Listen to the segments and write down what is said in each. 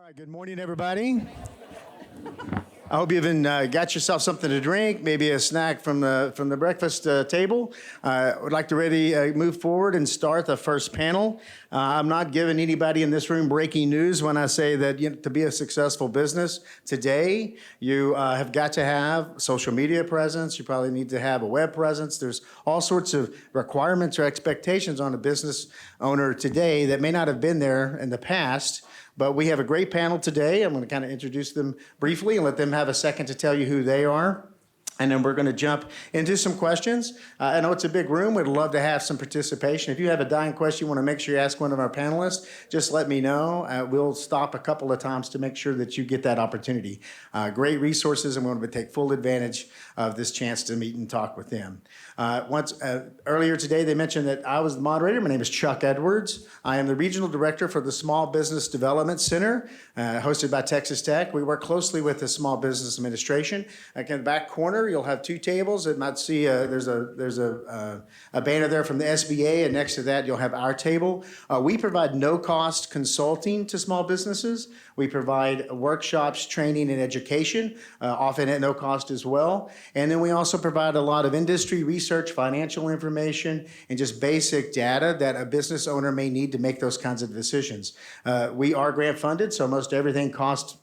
right, good morning, everybody. I hope you've got yourself something to drink, maybe a snack from the breakfast table. I would like to move forward and start the first panel. I'm not giving anybody in this room breaking news when I say that to be a successful business today, you have got to have social media presence. You probably need to have a web presence. There's all sorts of requirements or expectations on a business owner today that may not have been there in the past. But we have a great panel today. I'm going to kind of introduce them briefly and let them have a second to tell you who they are. And then we're going to jump into some questions. I know it's a big room. We'd love to have some participation. If you have a dying question you want to make sure you ask one of our panelists, just let me know. We'll stop a couple of times to make sure that you get that opportunity. Great resources, and we want to take full advantage of this chance to meet and talk with them. Earlier today, they mentioned that I was the moderator. My name is Chuck Edwards. I am the regional director for the Small Business Development Center, hosted by Texas Tech. We work closely with the Small Business Administration. In the back corner, you'll have two tables. You might see there's a banner there from the SBA, and next to that, you'll have our table. We provide no-cost consulting to small businesses. We provide workshops, training, and education, often at no cost as well. And then we also provide a lot of industry research, financial information, and just basic data that a business owner may need to make those kinds of decisions. We are grant funded, so most everything costs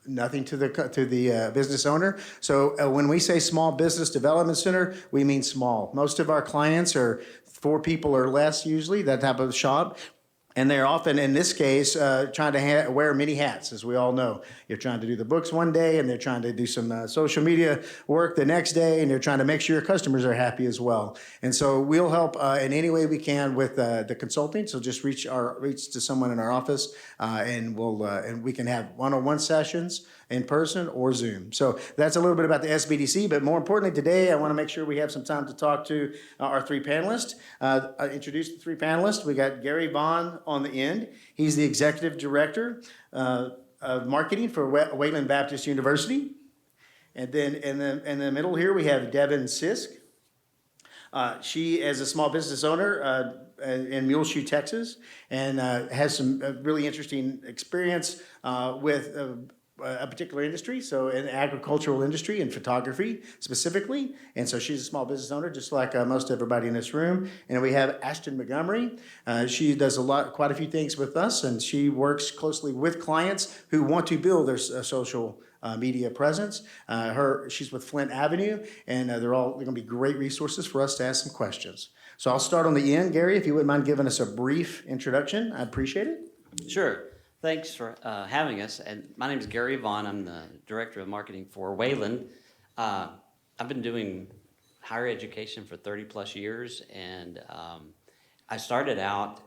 nothing to the business owner. So when we say Small Business Development Center, we mean small. Most of our clients are 4 people or less usually, that type of shop. And they're often, in this case, trying to wear many hats, as we all know. You're trying to do the books one day, and they're trying to do some social media work the next day, and they're trying to make sure your customers are happy as well. And so we'll help in any way we can with the consulting. So just reach to someone in our office, and we can have one-on-one sessions in person or Zoom. So that's a little bit about the SBDC, but more importantly today, I want to make sure we have some time to talk to our 3 panelists. I introduced the 3 panelists. We got Gary Vaughn on the end. He's the Executive Director of Marketing for Wayland Baptist University. And then in the middle here, we have Devin Sisk. She is a small business owner in Muleshoe, Texas, and has some really interesting experience with a particular industry, so in the agricultural industry and photography specifically. And so she's a small business owner, just like most everybody in this room. And we have Ashton Montgomery. She does quite a few things with us, and she works closely with clients who want to build their social media presence. She's with Flint Avenue, and they're going to be great resources for us to ask some questions. So I'll start on the end. Gary, if you wouldn't mind giving us a brief introduction, I'd appreciate it. Sure. Thanks for having us. And my name is Gary Vaughn. I'm the Director of Marketing for Wayland. I've been doing higher education for 30 plus years, and I started out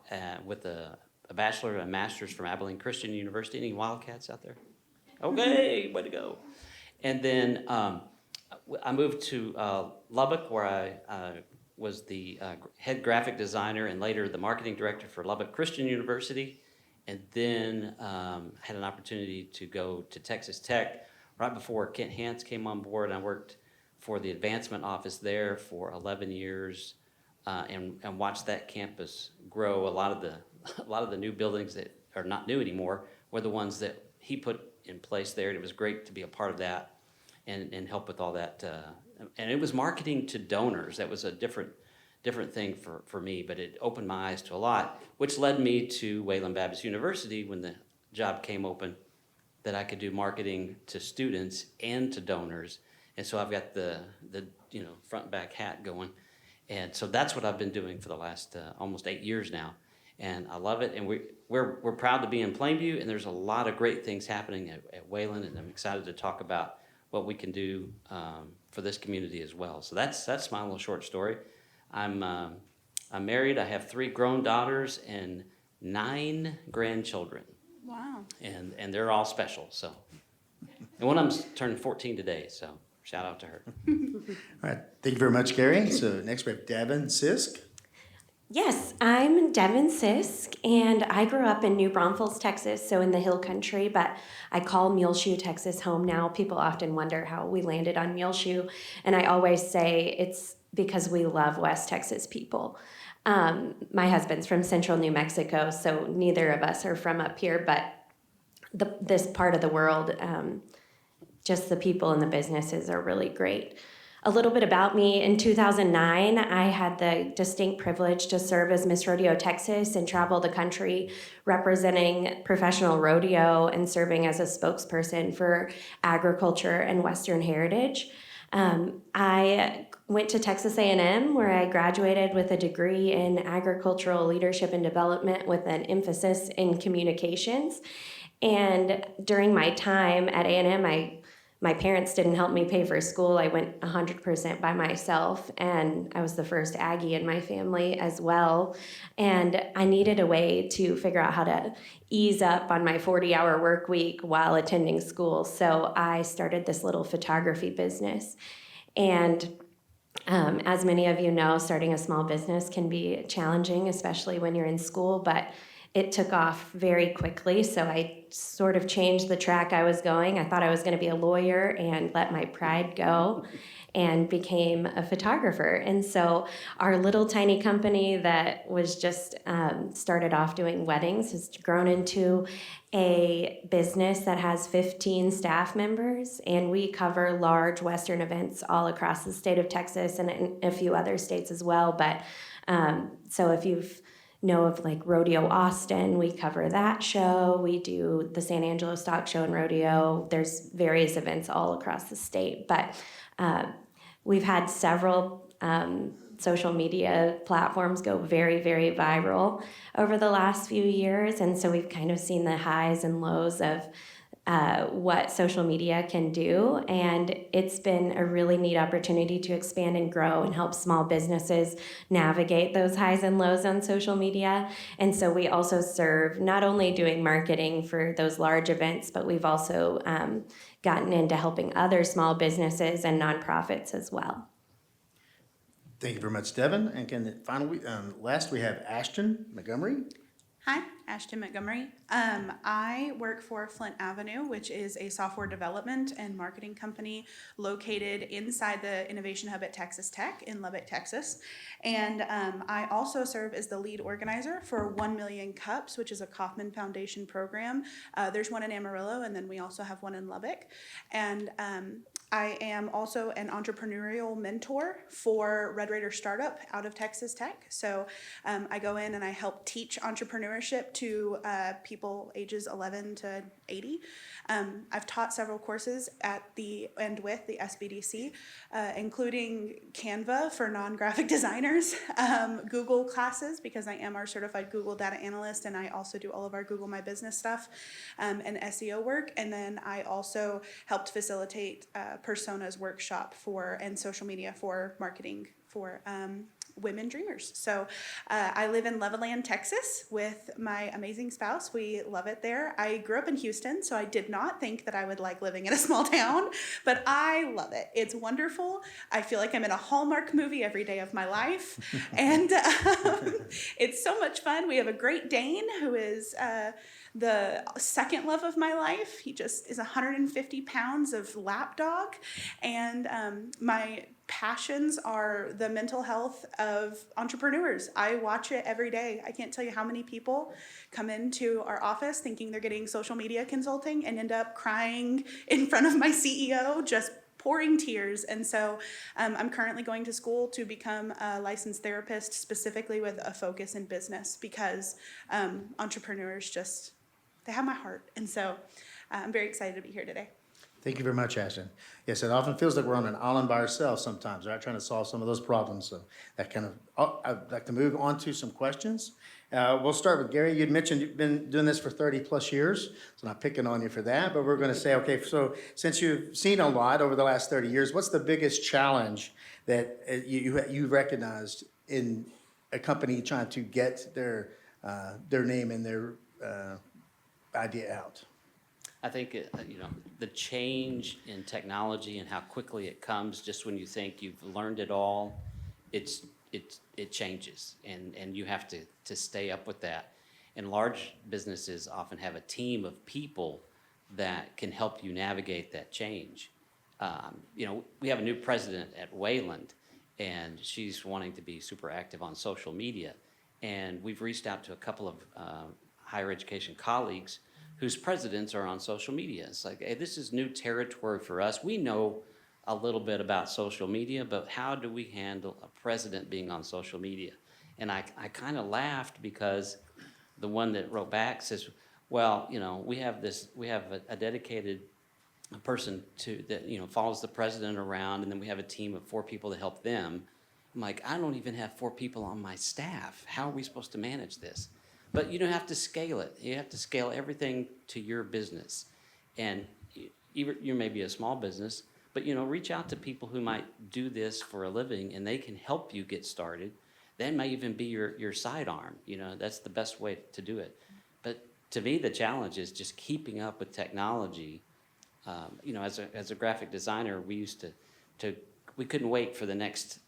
with a bachelor and a master's from Abilene Christian University. Any Wildcats out there? Okay, way to go. And then I moved to Lubbock, where I was the head graphic designer and later the marketing director for Lubbock Christian University. And then had an opportunity to go to Texas Tech right before Kent Hance came on board. I worked for the advancement office there for 11 years and watched that campus grow. A lot of the new buildings that are not new anymore were the ones that he put in place there. And it was great to be a part of that and help with all that. And it was marketing to donors. That was a different thing for me, but it opened my eyes to a lot, which led me to Wayland Baptist University when the job came open, that I could do marketing to students and to donors. And so I've got the front and back hat going. And so that's what I've been doing for the last almost 8 years now. And I love it. And we're proud to be in Plainview, and there's a lot of great things happening at Wayland, and I'm excited to talk about what we can do for this community as well. So that's my little short story. I'm married. I have 3 grown daughters and 9 grandchildren. Wow. And they're all special. So, and one of them's turning 14 today. So shout out to her. All right. Thank you very much, Gary. So next we have Devin Sisk. Yes, I'm Devin Sisk, and I grew up in New Braunfels, Texas, so in the hill country, but I call Muleshoe, Texas home now. People often wonder how we landed on Muleshoe, and I always say it's because we love West Texas people. My husband's from central New Mexico, so neither of us are from up here, but this part of the world. Just the people and the businesses are really great. A little bit about me. In 2009, I had the distinct privilege to serve as Miss Rodeo Texas and travel the country representing professional rodeo and serving as a spokesperson for agriculture and Western heritage. I went to Texas A&M, where I graduated with a degree in agricultural leadership and development with an emphasis in communications. And during my time at A&M, my parents didn't help me pay for school. I went 100% by myself, and I was the first Aggie in my family as well. And I needed a way to figure out how to ease up on my 40-hour work week while attending school. So I started this little photography business. And as many of you know, starting a small business can be challenging, especially when you're in school, but it took off very quickly, so I sort of changed the track I was going. I thought I was going to be a lawyer and let my pride go and became a photographer. And so our little tiny company that was just started off doing weddings has grown into a business that has 15 staff members, and we cover large Western events all across the state of Texas and in a few other states as well. But so if you've know of like Rodeo Austin, we cover that show. We do the San Angelo Stock Show and Rodeo. There's various events all across the state, but we've had several social media platforms go very, very viral over the last few years, and so we've kind of seen the highs and lows of what social media can do, and it's been a really neat opportunity to expand and grow and help small businesses navigate those highs and lows on social media. And so we also serve not only doing marketing for those large events, but we've also gotten into helping other small businesses and nonprofits as well. Thank you very much, Devin. And finally, last we have Ashton Montgomery. Hi, Ashton Montgomery. I work for Flint Avenue, which is a software development and marketing company located inside the Innovation Hub at Texas Tech in Lubbock, Texas. And I also serve as the lead organizer for 1 Million Cups, which is a Kauffman Foundation program. There's one in Amarillo, and then we also have one in Lubbock. And I am also an entrepreneurial mentor for Red Raider Startup out of Texas Tech. So I go in and I help teach entrepreneurship to people ages 11 to 80. I've taught several courses at the and with the SBDC, including Canva for non-graphic designers, Google classes because I am our certified Google data analyst, and I also do all of our Google My Business stuff and SEO work. And then I also helped facilitate Personas workshop and social media for marketing for women dreamers. So I live in Levelland, Texas with my amazing spouse. We love it there. I grew up in Houston, so I did not think that I would like living in a small town, but I love it. It's wonderful. I feel like I'm in a Hallmark movie every day of my life. And it's so much fun. We have a Great Dane who is the second love of my life. He just is 150 pounds of lapdog. And my passions are the mental health of entrepreneurs. I watch it every day. I can't tell you how many people come into our office thinking they're getting social media consulting and end up crying in front of my CEO, just pouring tears. And so I'm currently going to school to become a licensed therapist, specifically with a focus in business, because entrepreneurs they have my heart. And so I'm very excited to be here today. Thank you very much, Ashton. Yes, it often feels like we're on an island by ourselves sometimes, right? Trying to solve some of those problems. So that kind of, I'd like to move on to some questions. We'll start with Gary. You'd mentioned you've been doing this for 30 plus years, so not picking on you for that, but we're going to say, okay, so since you've seen a lot over the last 30 years, what's the biggest challenge that you recognized in a company trying to get their name and their idea out? I think, the change in technology and how quickly it comes, just when you think you've learned it all, it changes, and you have to stay up with that. And large businesses often have a team of people that can help you navigate that change. We have a new president at Wayland, and she's wanting to be super active on social media. And we've reached out to a couple of higher education colleagues whose presidents are on social media. It's like, hey, this is new territory for us. We know a little bit about social media, but how do we handle a president being on social media? And I kind of laughed because the one that wrote back says, well, we have a dedicated person that follows the president around, and then we have a team of 4 people to help them. I'm like, I don't even have 4 people on my staff. How are we supposed to manage this? But you don't have to scale it. You have to scale everything to your business. And you may be a small business, but reach out to people who might do this for a living, and they can help you get started. That may even be your sidearm. That's the best way to do it. But to me, the challenge is just keeping up with technology. As a graphic designer, we couldn't wait for the next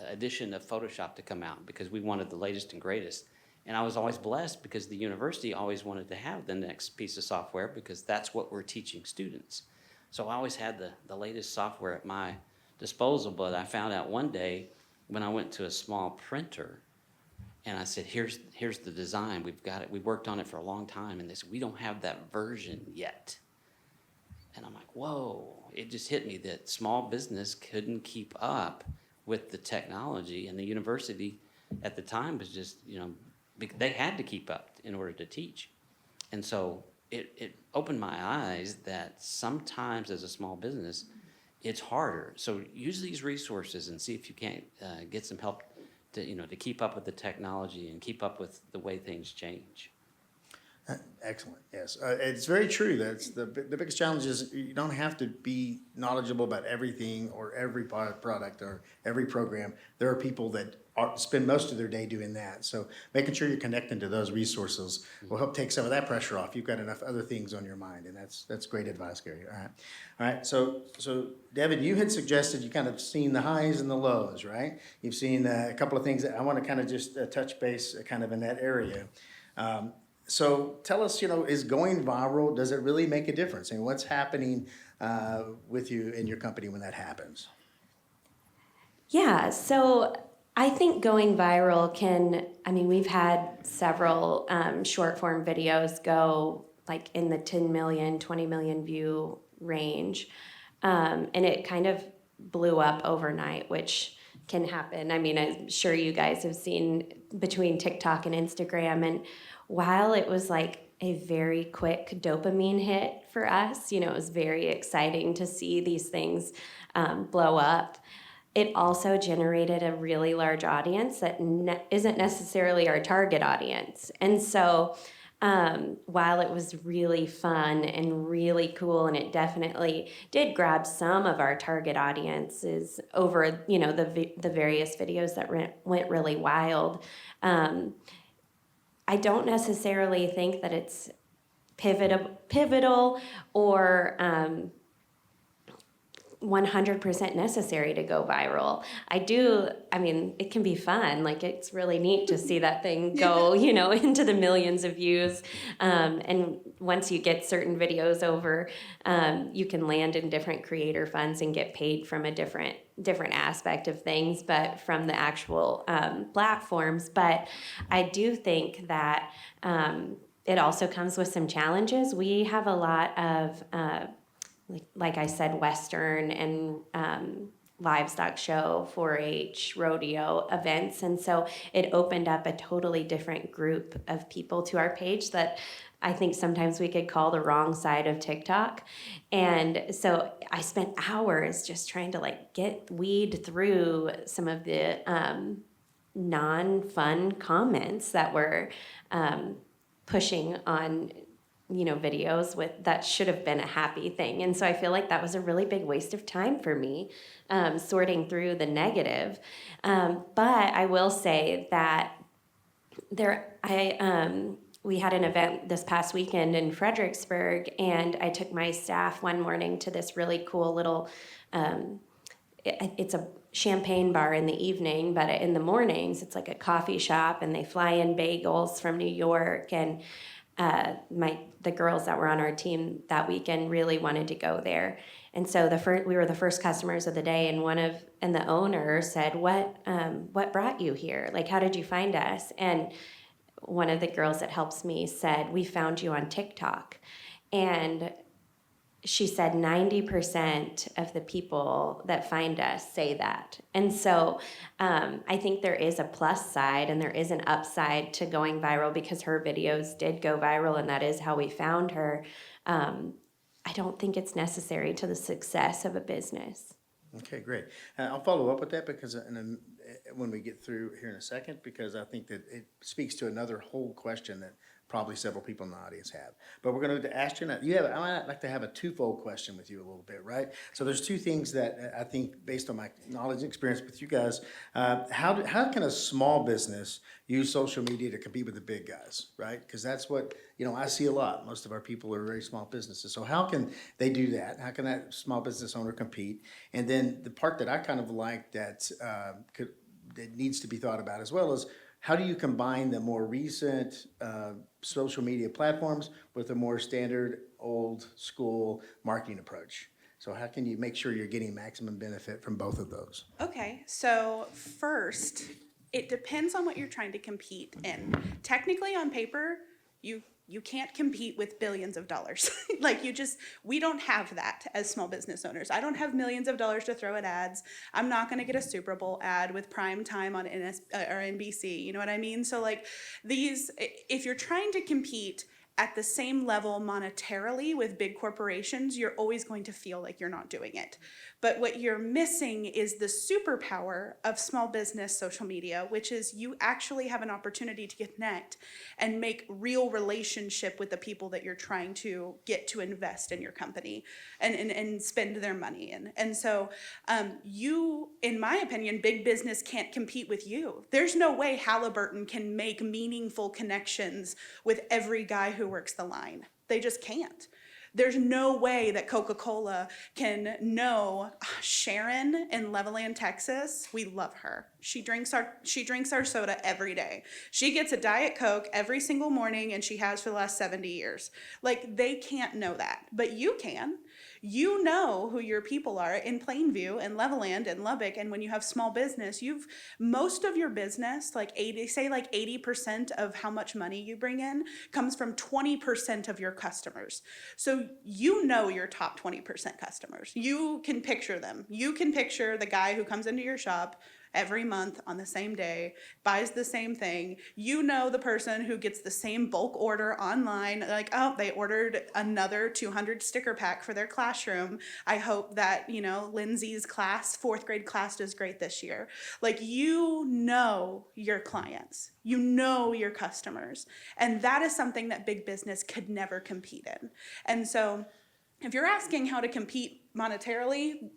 edition of Photoshop to come out because we wanted the latest and greatest. And I was always blessed because the university always wanted to have the next piece of software because that's what we're teaching students. So I always had the latest software at my disposal, but I found out one day when I went to a small printer and I said, here's the design, we've got it, we worked on it for a long time, and they said, we don't have that version yet. And I'm like, whoa, it just hit me that small business couldn't keep up with the technology, and the university at the time was just, they had to keep up in order to teach. And so it opened my eyes that sometimes as a small business, it's harder. So use these resources and see if you can't get some help to keep up with the technology and keep up with the way things change. Excellent. Yes, it's very true. That's the biggest challenge is you don't have to be knowledgeable about everything or every product or every program. There are people that spend most of their day doing that. So making sure you're connecting to those resources will help take some of that pressure off. You've got enough other things on your mind, and that's great advice, Gary. All right. So Devin, you had suggested you kind of seen the highs and the lows, right? You've seen a couple of things that I want to kind of just touch base kind of in that area. So tell us, is going viral, does it really make a difference? And what's happening with you and your company when that happens? Yeah, so I think going viral we've had several short form videos go like in the 10 million, 20 million view range. And it kind of blew up overnight, which can happen. I'm sure you guys have seen between TikTok and Instagram. And while it was like a very quick dopamine hit for us, it was very exciting to see these things blow up. It also generated a really large audience that isn't necessarily our target audience. And so while it was really fun and really cool, and it definitely did grab some of our target audiences over, the various videos that went really wild, I don't necessarily think that it's pivotal or 100% necessary to go viral. It can be fun. Like, it's really neat to see that thing go, into the millions of views. And once you get certain videos over, you can land in different creator funds and get paid from a different aspect of things, but from the actual platforms. But I do think that it also comes with some challenges. We have a lot of like I said, Western and livestock show, 4-H, rodeo events. And so it opened up a totally different group of people to our page that I think sometimes we could call the wrong side of TikTok. And so I spent hours just trying to weed through some of the non-fun comments that were pushing on videos that should have been a happy thing. And so I feel like that was a really big waste of time for me, sorting through the negative. But I will say that we had an event this past weekend in Fredericksburg, and I took my staff one morning to this really cool little, it's a champagne bar in the evening, but in the mornings it's like a coffee shop, and they fly in bagels from New York. And the girls that were on our team that weekend really wanted to go there. And so we were the first customers of the day, and the owner said, what brought you here? Like, how did you find us? And one of the girls that helps me said, "We found you on TikTok." And she said 90% of the people that find us say that. And so I think there is a plus side and there is an upside to going viral because her videos did go viral and that is how we found her. I don't think it's necessary to the success of a business. Okay, great. I'll follow up with that because when we get through here in a second, because I think that it speaks to another whole question that probably several people in the audience have. But we're going to go to Ashton. I'd like to have a twofold question with you a little bit, right? So there's two things that I think, based on my knowledge and experience with you guys, how can a small business use social media to compete with the big guys, right? Because that's what, I see a lot. Most of our people are very small businesses. So how can they do that? How can that small business owner compete? And then the part that I kind of like that needs to be thought about as well is, how do you combine the more recent social media platforms with a more standard, old school marketing approach? So how can you make sure you're getting maximum benefit from both of those? Okay, so first, it depends on what you're trying to compete in. Technically, on paper, you can't compete with billions of dollars. We don't have that as small business owners. I don't have millions of dollars to throw at ads. I'm not gonna get a Super Bowl ad with prime time on or NBC, you know what I mean? So if you're trying to compete at the same level monetarily with big corporations, you're always going to feel like you're not doing it. But what you're missing is the superpower of small business social media, which is you actually have an opportunity to connect and make real relationship with the people that you're trying to get to invest in your company and spend their money in. And so in my opinion, big business can't compete with you. There's no way Halliburton can make meaningful connections with every guy who works the line. They just can't. There's no way that Coca-Cola can know Sharon in Levelland, Texas. We love her. She drinks our soda every day. She gets a Diet Coke every single morning, and she has for the last 70 years. They can't know that, but you can. You know who your people are in Plainview and Levelland and Lubbock, and when you have small business, most of your business, 80% of how much money you bring in comes from 20% of your customers. So you know your top 20% customers. You can picture them. You can picture the guy who comes into your shop every month on the same day, buys the same thing. You know the person who gets the same bulk order online, they ordered another 200 sticker pack for their classroom. I hope that, Lindsay's class, 4th grade class, does great this year. You know your clients. You know your customers. And that is something that big business could never compete in. And so if you're asking how to compete monetarily,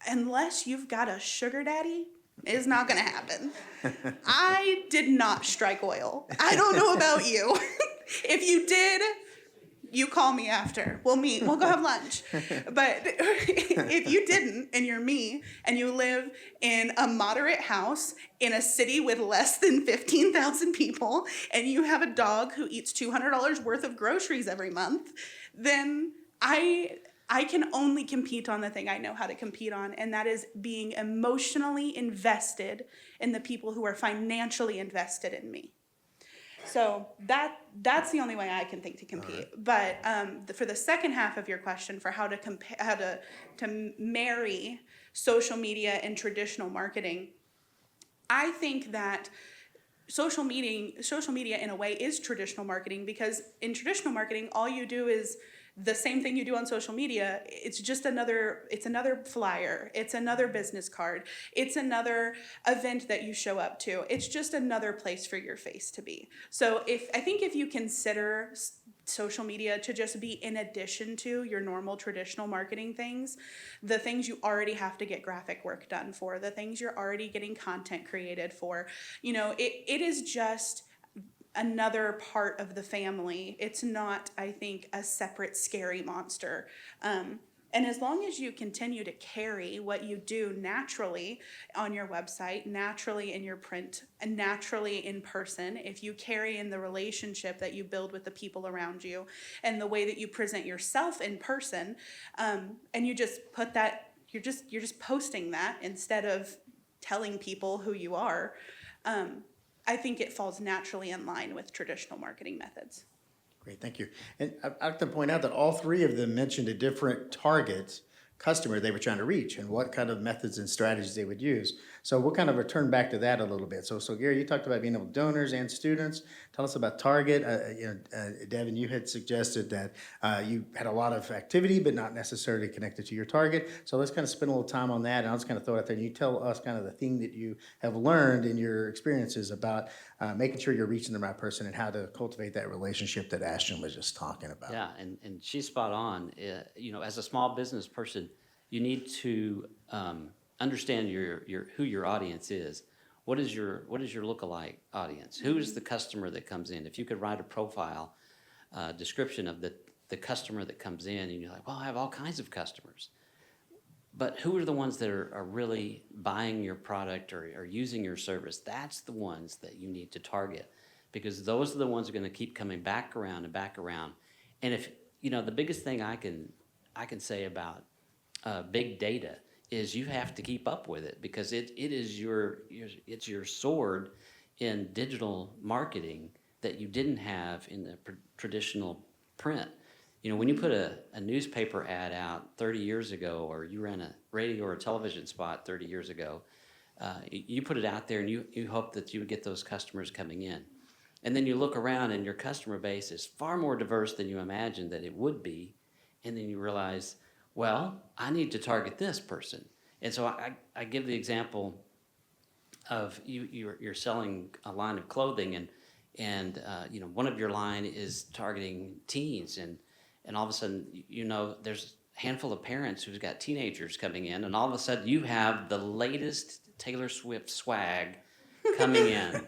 unless you've got a sugar daddy, it's not gonna happen. I did not strike oil. I don't know about you. If you did, you call me after. We'll meet. We'll go have lunch. But if you didn't, and you're me, and you live in a moderate house in a city with less than 15,000 people, and you have a dog who eats $200 worth of groceries every month, then I can only compete on the thing I know how to compete on, and that is being emotionally invested in the people who are financially invested in me. So that's the only way I can think to compete. Right. But for the second half of your question, for how to marry social media and traditional marketing, I think that social media in a way is traditional marketing, because in traditional marketing, all you do is the same thing you do on social media. It's another flyer. It's another business card. It's another event that you show up to. It's just another place for your face to be. So I think if you consider social media to just be in addition to your normal traditional marketing things, the things you already have to get graphic work done for, the things you're already getting content created for, it is just another part of the family. It's not, I think, a separate scary monster. And as long as you continue to carry what you do naturally on your website, naturally in your print, and naturally in person, if you carry in the relationship that you build with the people around you and the way that you present yourself in person, and you just put that, you're just posting that instead of telling people who you are, I think it falls naturally in line with traditional marketing methods. Great, thank you. And I'd like to point out that all three of them mentioned a different target customer they were trying to reach and what kind of methods and strategies they would use. So we'll kind of return back to that a little bit. So Gary, you talked about being able to donors and students. Tell us about Target. Devin, you had suggested that you had a lot of activity, but not necessarily connected to your target. So let's kind of spend a little time on that, and I'll just kind of throw it out there. And you tell us kind of the thing that you have learned in your experiences about making sure you're reaching the right person and how to cultivate that relationship that Ashton was just talking about. Yeah, and she's spot on. As a small business person, you need to understand who your audience is. What is your lookalike audience? Who is the customer that comes in? If you could write a profile description of the customer that comes in, and you're like, well, I have all kinds of customers. But who are the ones that are really buying your product or using your service? That's the ones that you need to target, because those are the ones that are going to keep coming back around and back around. And if the biggest thing I can say about big data is you have to keep up with it, because it is it's your sword in digital marketing that you didn't have in the traditional print. When you put a newspaper ad out 30 years ago, or you ran a radio or a television spot 30 years ago, you put it out there and you hope that you would get those customers coming in. And then you look around and your customer base is far more diverse than you imagined that it would be. And then you realize, well, I need to target this person. And so I give the example of you're selling a line of clothing, and one of your line is targeting teens, and all of a sudden, there's a handful of parents who's got teenagers coming in, and all of a sudden you have the latest Taylor Swift swag coming in.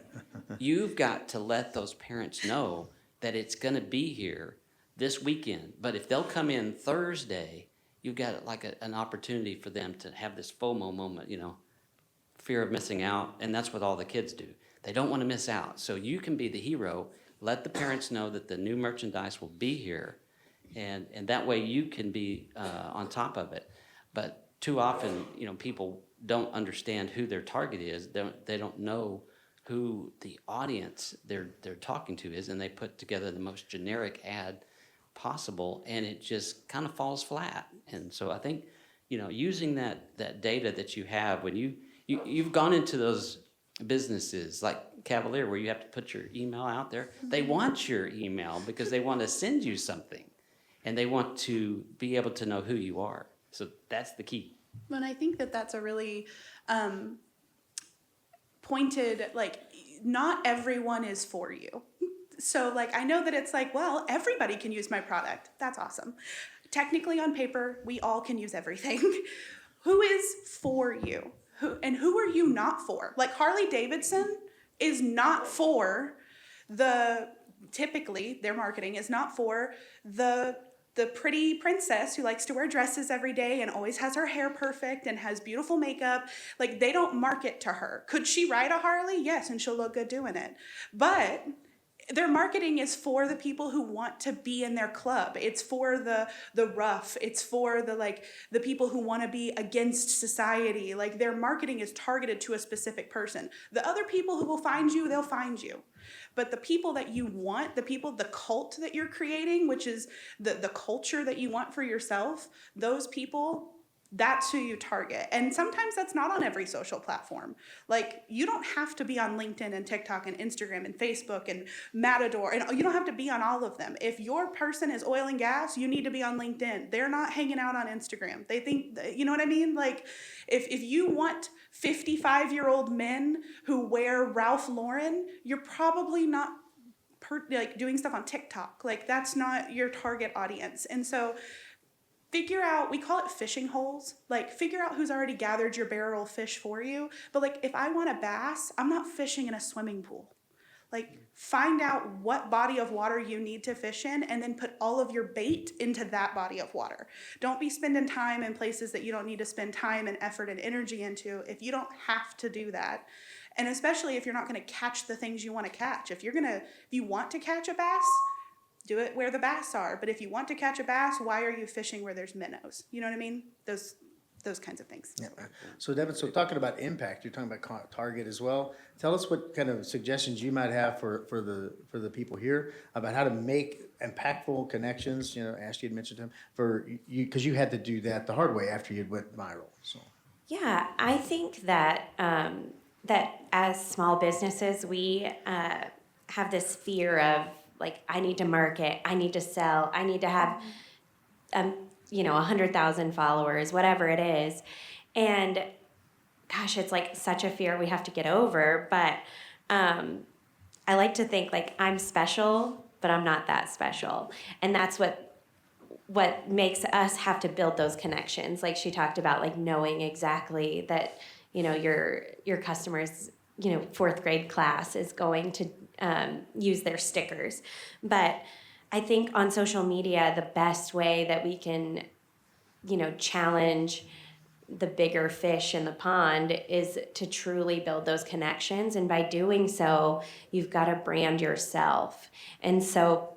You've got to let those parents know that it's going to be here this weekend. But if they'll come in Thursday, you've got like an opportunity for them to have this FOMO moment, fear of missing out. And that's what all the kids do. They don't want to miss out. So you can be the hero. Let the parents know that the new merchandise will be here. And that way you can be on top of it. But too often, people don't understand who their target is. They don't know who the audience they're talking to is, and they put together the most generic ad possible, and it just kind of falls flat. And so I think, using that data that you have when you've gone into those businesses like Cavalier, where you have to put your email out there. They want your email because they want to send you something, and they want to be able to know who you are. So that's the key. And I think that's a really pointed, not everyone is for you. So I know that it's well, everybody can use my product. That's awesome. Technically on paper, we all can use everything. Who is for you? Who are you not for? Harley Davidson is not for typically their marketing is not for the pretty princess who likes to wear dresses every day and always has her hair perfect and has beautiful makeup. They don't market to her. Could she ride a Harley? Yes, and she'll look good doing it. But their marketing is for the people who want to be in their club. It's for the rough. It's for the people who want to be against society. Their marketing is targeted to a specific person. The other people who will find you, they'll find you. But the people that you want, the cult that you're creating, which is the culture that you want for yourself, those people, that's who you target. And sometimes that's not on every social platform. You don't have to be on LinkedIn and TikTok and Instagram and Facebook and Matador, and you don't have to be on all of them. If your person is oil and gas, you need to be on LinkedIn. They're not hanging out on Instagram. They think, you know what I mean? If you want 55-year-old men who wear Ralph Lauren, you're probably not doing stuff on TikTok. That's not your target audience. And so figure out, we call it fishing holes. Figure out who's already gathered your barrel of fish for you. But if I want a bass, I'm not fishing in a swimming pool. Find out what body of water you need to fish in, and then put all of your bait into that body of water. Don't be spending time in places that you don't need to spend time and effort and energy into if you don't have to do that. And especially if you're not going to catch the things you want to catch. If you want to catch a bass, do it where the bass are. But if you want to catch a bass, why are you fishing where there's minnows? You know what I mean? those kinds of things. Yeah. So Devin, so talking about impact, you're talking about Target as well. Tell us what kind of suggestions you might have for the people here about how to make impactful connections. You know, Ashton had mentioned him for you because you had to do that the hard way after you went viral. So Yeah, I think that that as small businesses, we have this fear of like, I need to market, I need to sell, I need to have, 100,000 followers, whatever it is, and gosh, it's like such a fear we have to get over. But I like to think like I'm special, but I'm not that special, and that's what makes us have to build those connections, like she talked about, like knowing exactly that your customers, fourth grade class is going to use their stickers. But I think on social media, the best way that we can challenge the bigger fish in the pond is to truly build those connections, and by doing so you've got to brand yourself. And so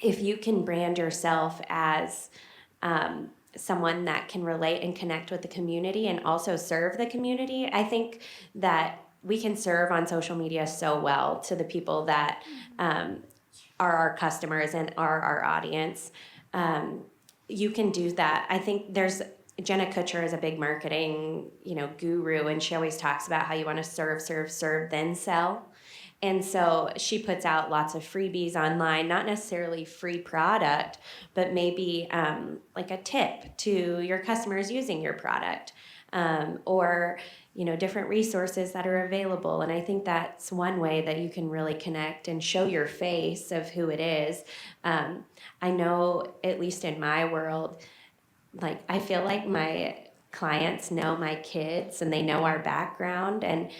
if you can brand yourself as someone that can relate and connect with the community and also serve the community, I think that we can serve on social media so well to the people that are our customers and are our audience. You can do that. I think there's Jenna Kutcher is a big marketing guru, and she always talks about how you want to serve, then sell. And so she puts out lots of freebies online, not necessarily free product, but maybe like a tip to your customers using your product, or different resources that are available. And I think that's one way that you can really connect and show your face of who it is. I know, at least in my world, like I feel like my clients know my kids and they know our background, and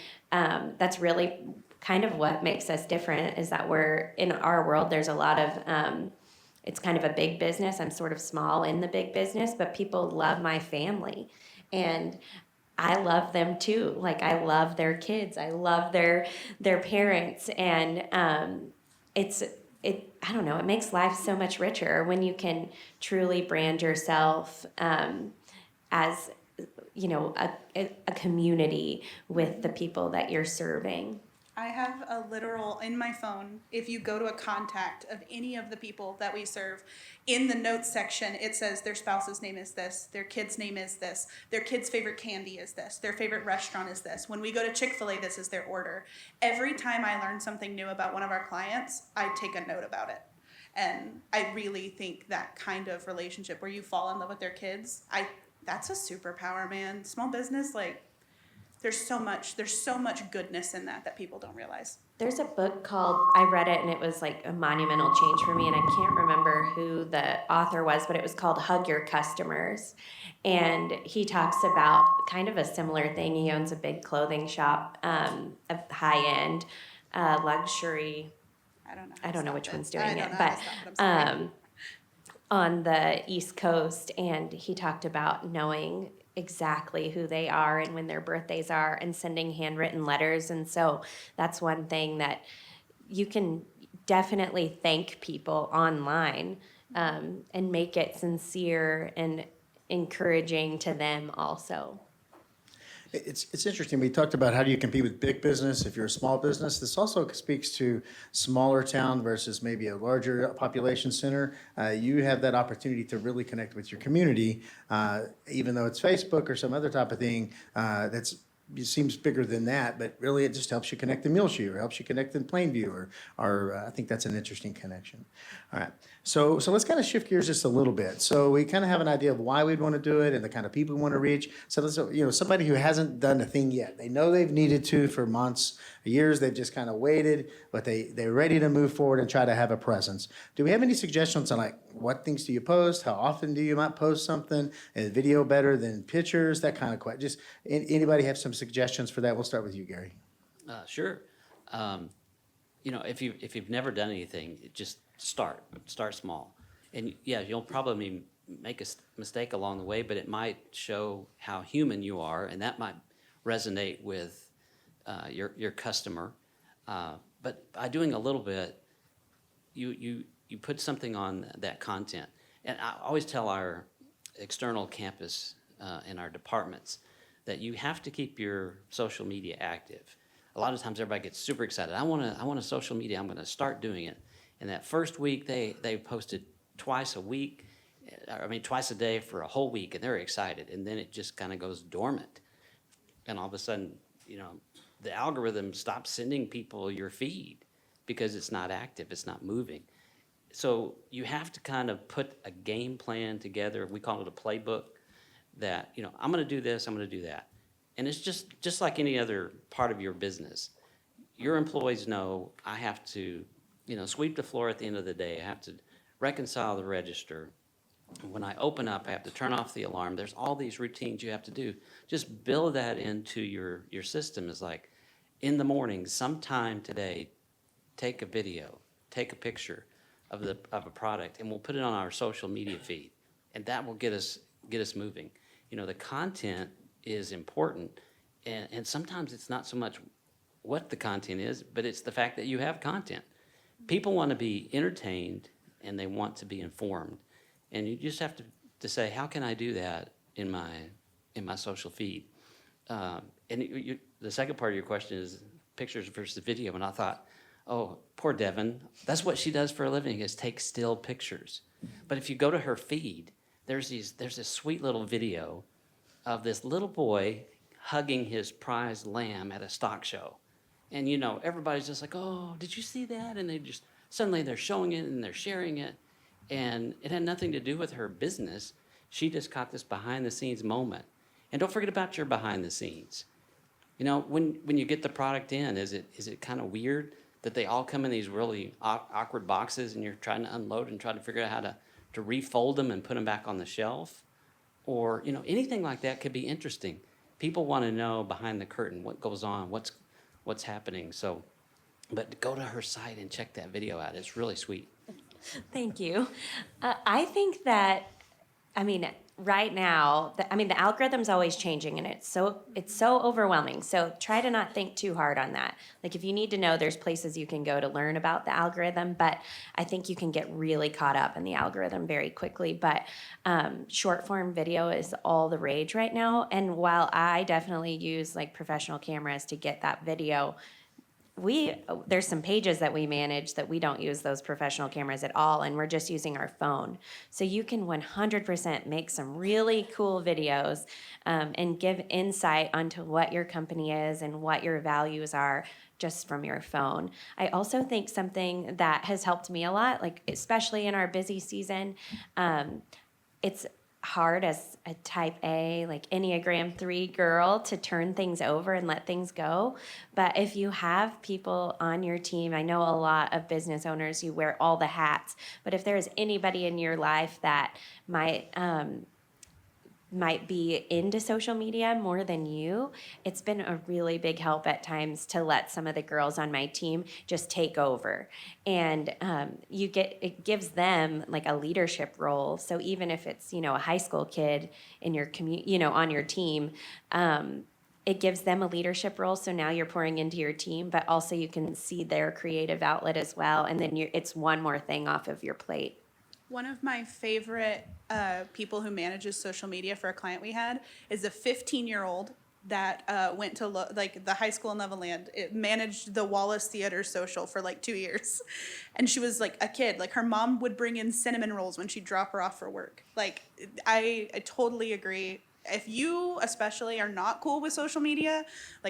that's really kind of what makes us different, is that we're in our world, there's a lot of it's kind of a big business. I'm sort of small in the big business, but people love my family, and I love them too. Like I love their kids, I love their parents, and I don't know, it makes life so much richer when you can truly brand yourself as a community with the people that you're serving. I have a literal, in my phone, if you go to a contact of any of the people that we serve, in the notes section, it says their spouse's name is this, their kid's name is this, their kid's favorite candy is this, their favorite restaurant is this. When we go to Chick-fil-A, this is their order. Every time I learn something new about one of our clients, I take a note about it. And I really think that kind of relationship where you fall in love with their kids, that's a superpower, man. Small business, like, there's so much goodness in that people don't realize. There's a book called, I read it and it was like a monumental change for me, and I can't remember who the author was, but it was called Hug Your Customers. And he talks about kind of a similar thing. He owns a big clothing shop, of high-end luxury. I don't know which one's doing it, but on the East Coast, and he talked about knowing exactly who they are and when their birthdays are and sending handwritten letters. And so that's one thing that you can definitely thank people online, and make it sincere and encouraging to them also. It's interesting. We talked about how do you compete with big business if you're a small business. This also speaks to smaller town versus maybe a larger population center. You have that opportunity to really connect with your community, even though it's Facebook or some other type of thing it seems bigger than that, but really it just helps you connect in Muleshoe or helps you connect in Plainview, or I think that's an interesting connection. All right, so let's kind of shift gears just a little bit. So we kind of have an idea of why we'd want to do it and the kind of people we want to reach. So let's, somebody who hasn't done a thing yet, they know they've needed to for months, years, they've just kind of waited, but they're ready to move forward and try to have a presence. Do we have any suggestions on like what things do you post? How often do you might post something? Is video better than pictures? That kind of question. Just anybody have some suggestions for that? We'll start with you, Gary. Sure. If you've never done anything, just start small. And yeah, you'll probably make a mistake along the way, but it might show how human you are, and that might resonate with your customer. But by doing a little bit, you put something on that content. And I always tell our external campus in our departments that you have to keep your social media active. A lot of times everybody gets super excited. I want a social media. I'm going to start doing it. And that first week they posted twice a day for a whole week, and they're excited. And then it just kind of goes dormant. And all of a sudden, the algorithm stops sending people your feed because it's not active, it's not moving. So you have to kind of put a game plan together. We call it a playbook that, I'm going to do this, I'm going to do that. And it's just like any other part of your business. Your employees know I have to, sweep the floor at the end of the day. I have to reconcile the register. When I open up, I have to turn off the alarm. There's all these routines you have to do. Just build that into your system. Is like, in the morning, sometime today, take a video, take a picture of a product, and we'll put it on our social media feed, and that will get us moving. The content is important, and sometimes it's not so much what the content is, but it's the fact that you have content. People want to be entertained, and they want to be informed, and you just have to say, how can I do that in my social feed? The second part of your question is pictures versus video, and I thought, oh, poor Devin. That's what she does for a living, is take still pictures. But if you go to her feed, there's this sweet little video of this little boy hugging his prized lamb at a stock show. And everybody's just like, oh, did you see that? And suddenly they're showing it and they're sharing it. And it had nothing to do with her business. She just caught this behind the scenes moment. And don't forget about your behind the scenes. When you get the product in, is it kind of weird that they all come in these really awkward boxes and you're trying to unload and try to figure out how to refold them and put them back on the shelf? Or, anything like that could be interesting. People want to know behind the curtain what goes on, what's happening. So, but go to her site and check that video out. It's really sweet. Thank you. I think that, right now, the algorithm's always changing, and it's so overwhelming. So try to not think too hard on that. Like, if you need to know, there's places you can go to learn about the algorithm, but I think you can get really caught up in the algorithm very quickly. But short form video is all the rage right now. And while I definitely use professional cameras to get that video, there's some pages that we manage that we don't use those professional cameras at all, and we're just using our phone. So you can 100% make some really cool videos and give insight onto what your company is and what your values are just from your phone. I also think something that has helped me a lot, especially in our busy season, it's hard as a type A, Enneagram 3 girl, to turn things over and let things go. But if you have people on your team, I know a lot of business owners, you wear all the hats, but if there's anybody in your life that might be into social media more than you, it's been a really big help at times to let some of the girls on my team just take over. And it gives them a leadership role. So even if it's, a high school kid in your on your team, it gives them a leadership role. So now you're pouring into your team, but also you can see their creative outlet as well. And then it's one more thing off of your plate. One of my favorite people who manages social media for a client we had is a 15-year-old that went to the high school in Levelland. It managed the Wallace Theater social for 2 years. And she was a kid. Her mom would bring in cinnamon rolls when she'd drop her off for work. I totally agree. If you especially are not cool with social media,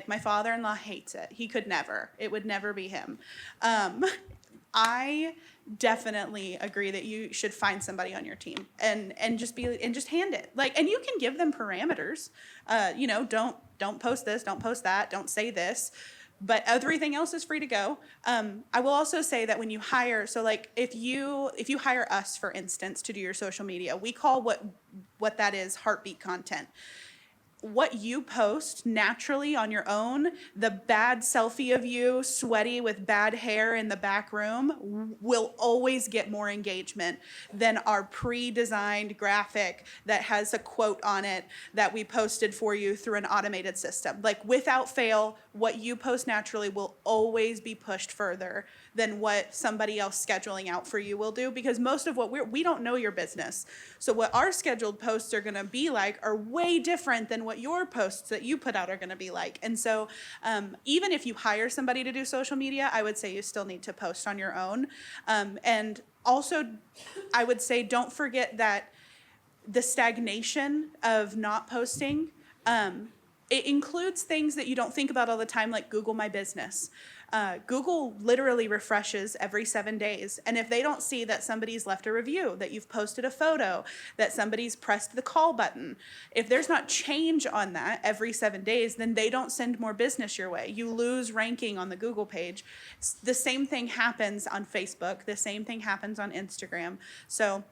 my father-in-law hates it. He could never. It would never be him. I definitely agree that you should find somebody on your team and just hand it. And you can give them parameters. Don't post this, don't post that, don't say this. But everything else is free to go. I will also say that when you hire, if you hire us, for instance, to do your social media, we call what that is heartbeat content. What you post naturally on your own, the bad selfie of you sweaty with bad hair in the back room, will always get more engagement than our pre-designed graphic that has a quote on it that we posted for you through an automated system. Without fail, what you post naturally will always be pushed further than what somebody else scheduling out for you will do, because most of what we don't know your business. So what our scheduled posts are going to be like are way different than what your posts that you put out are going to be like. And so even if you hire somebody to do social media, I would say you still need to post on your own. And also, I would say don't forget that the stagnation of not posting, it includes things that you don't think about all the time, like Google My Business. Google literally refreshes every 7 days. And if they don't see that somebody's left a review, that you've posted a photo, that somebody's pressed the call button, if there's not change on that every 7 days, then they don't send more business your way. You lose ranking on the Google page. The same thing happens on Facebook. The same thing happens on Instagram. So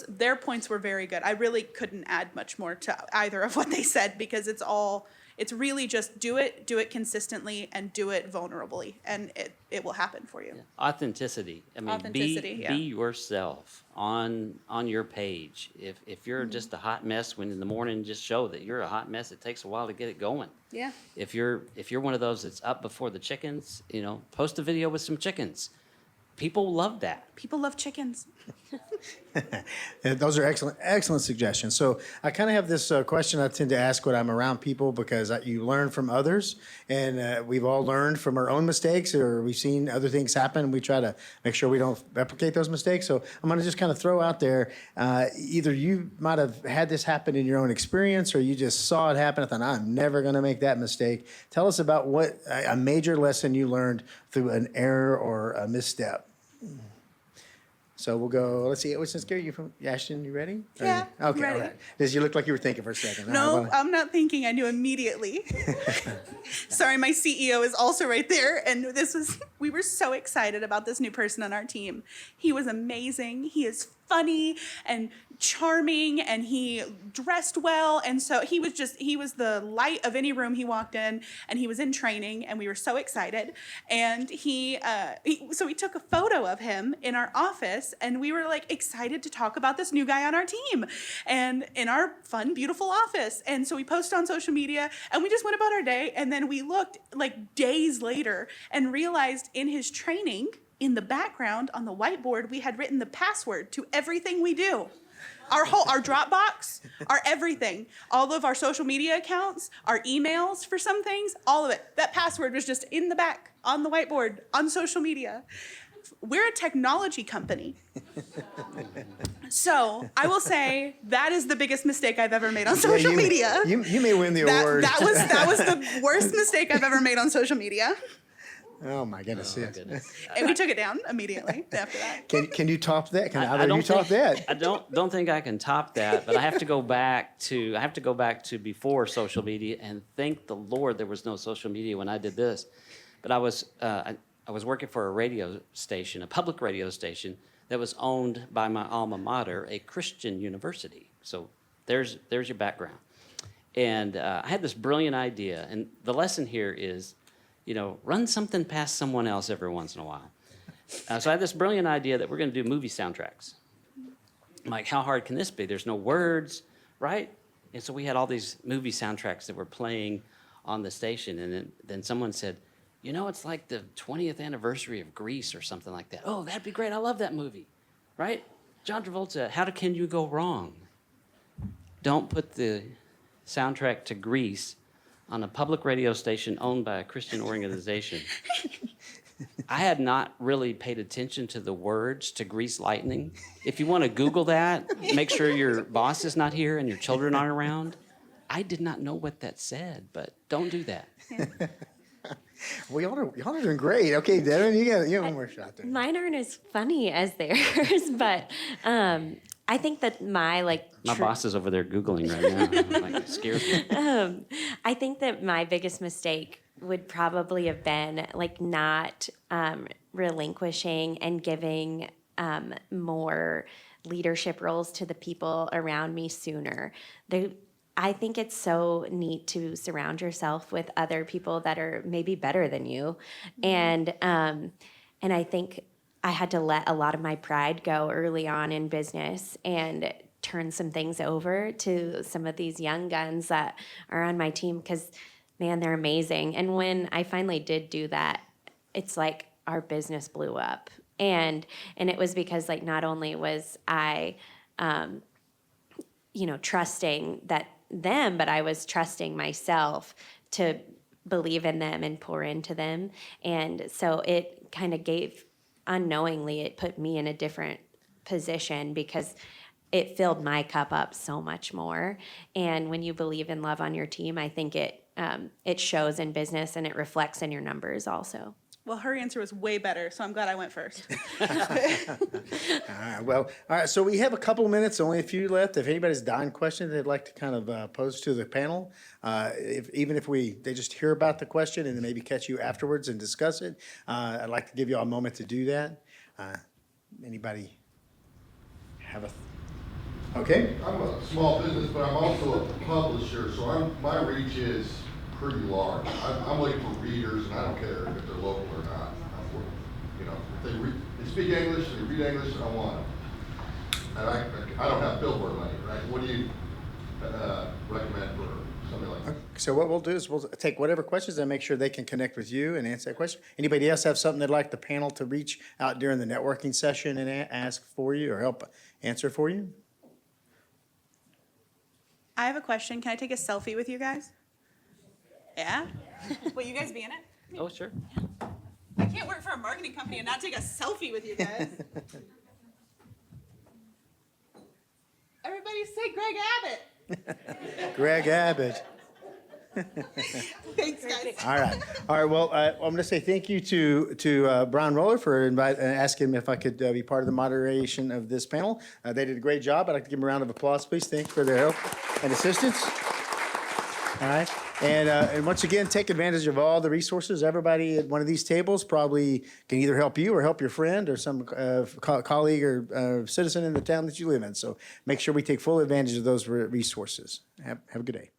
their points were very good. I really couldn't add much more to either of what they said, because it's really just do it consistently, and do it vulnerably, and it will happen for you. Yeah. Authenticity. I mean, Authenticity, be yourself on your page. If you're just a hot mess when in the morning, just show that you're a hot mess. It takes a while to get it going. Yeah. If you're one of those that's up before the chickens, post a video with some chickens. People love that. People love chickens. Those are excellent suggestions. So I kind of have this question I tend to ask when I'm around people, because you learn from others, and we've all learned from our own mistakes, or we've seen other things happen. We try to make sure we don't replicate those mistakes. So I'm going to just kind of throw out there, either you might have had this happen in your own experience, or you just saw it happen and thought, I'm never going to make that mistake. Tell us about what a major lesson you learned through an error or a misstep. So we'll go, let's see, what's Gary, you from Ashton, you ready? Yeah, Okay, ready. all right. You look like you were thinking for a second. No, I'm not thinking. I knew immediately. Sorry, my CEO is also right there. And we were so excited about this new person on our team. He was amazing. He is funny and charming, and he dressed well. And so he was the light of any room he walked in, and he was in training, and we were so excited. And so we took a photo of him in our office, and we were like excited to talk about this new guy on our team and in our fun, beautiful office. And so we posted on social media, and we just went about our day. And then we looked like days later and realized in his training, in the background on the whiteboard, we had written the password to everything we do. Our Dropbox, our everything, all of our social media accounts, our emails for some things, all of it. That password was just in the back on the whiteboard on social media. We're a technology company. So I will say that is the biggest mistake I've ever made on social media. You may win the award. That was the worst mistake I've ever made on social media. Oh my goodness! Oh, goodness. And we took it down immediately after that. Can you top that? Can I either don't you top that? I don't think I can top that, but I have to go back to before social media, and thank the Lord there was no social media when I did this. But I was working for a radio station, a public radio station that was owned by my alma mater, a Christian university. So there's your background. And I had this brilliant idea, and the lesson here is, run something past someone else every once in a while. So I had this brilliant idea that we're going to do movie soundtracks. I'm like, how hard can this be? There's no words, right? And so we had all these movie soundtracks that were playing on the station. And then someone said, it's like the 20th anniversary of Grease or something like that. Oh, that'd be great. I love that movie, right? John Travolta, how can you go wrong? Don't put the soundtrack to Grease on a public radio station owned by a Christian organization. I had not really paid attention to the words to Grease Lightning. If you want to Google that, make sure your boss is not here and your children aren't around. I did not know what that said, but don't do that. Well, y'all are doing great. Okay, Devin, you got one more shot there. Mine aren't as funny as theirs, but I think that my boss is over there Googling right now. It scares me. I think that my biggest mistake would probably have been not relinquishing and giving more leadership roles to the people around me sooner. I think it's so neat to surround yourself with other people that are maybe better than you, and I think I had to let a lot of my pride go early on in business and turn some things over to some of these young guns that are on my team, because, man, they're amazing. And when I finally did do that, it's like our business blew up. And it was because like not only was I trusting them, but I was trusting myself to believe in them and pour into them. And so it kind of unknowingly, it put me in a different position because it filled my cup up so much more. And when you believe in love on your team, I think it shows in business and it reflects in your numbers also. Well, her answer was way better, so I'm glad I went first. All right. So we have a couple of minutes, only a few left. If anybody's dying questions they'd like to kind of pose to the panel, even if they just hear about the question and then maybe catch you afterwards and discuss it, I'd like to give you all a moment to do that. Anybody have okay? I'm a small business, but I'm also a publisher, so my reach is pretty large. I'm looking for readers, and I don't care if they're local or not. If they speak English, they read English, I want them. And I don't have billboard money, right? What do you recommend for something like that? So what we'll do is we'll take whatever questions and make sure they can connect with you and answer that question. Anybody else have something they'd like the panel to reach out during the networking session and ask for you or help answer for you? I have a question. Can I take a selfie with you guys? Yeah? Will you guys be in it? Oh, sure. I can't work for a marketing company and not take a selfie with you guys. Everybody say Greg Abbott. Greg Abbott. Thanks, guys. All right. Well, I'm going to say thank you to Brian Roller for asking me if I could be part of the moderation of this panel. They did a great job. I'd like to give them a round of applause, please. Thanks for their help and assistance. All right. And once again, take advantage of all the resources. Everybody at one of these tables probably can either help you or help your friend or some colleague or citizen in the town that you live in. So make sure we take full advantage of those resources. Have a good day.